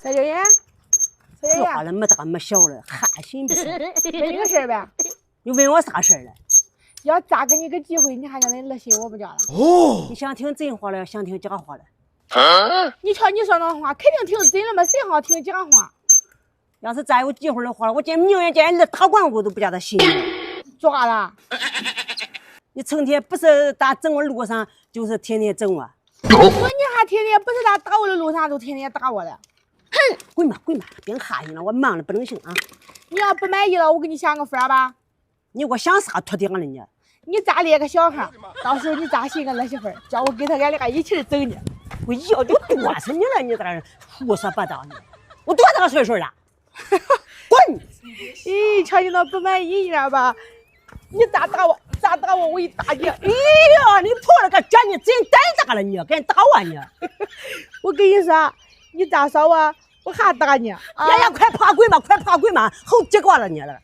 蔡小燕，蔡小燕，说话了没大没小了，寒心不是？问你个事儿呗。你问我啥事儿了？要咋给你个机会，你还叫你儿媳妇不叫了？哦，你想听真话了，想听假话了？你瞧你说那话，肯定听真的嘛，谁好听假话？要是再有机会的话，我宁愿见你打光我都不叫他信你。做啥了？你成天不是打整我路上，就是天天整我。说你还天天不是他打我的路上，都天天打我了。哼，滚吧滚吧，别哈气了，我忙的不能行啊！你要不满意了，我给你想个法吧。你给我想啥秃顶了你？你咋列个小孩，到时候你咋寻个儿媳妇，叫我给他俺俩一起整呢？我要就多少年了，你在这胡说八道呢？我多大个岁数了？滚！咦，瞧你那不满意，你知道吧？你咋打我？咋打我？我一打你！哎呀，你破了个脚，你真胆大了你，给人打我你！我跟你说，你咋说我，我还打你！呀呀，快爬滚吧，快爬滚吧，好结果了你了。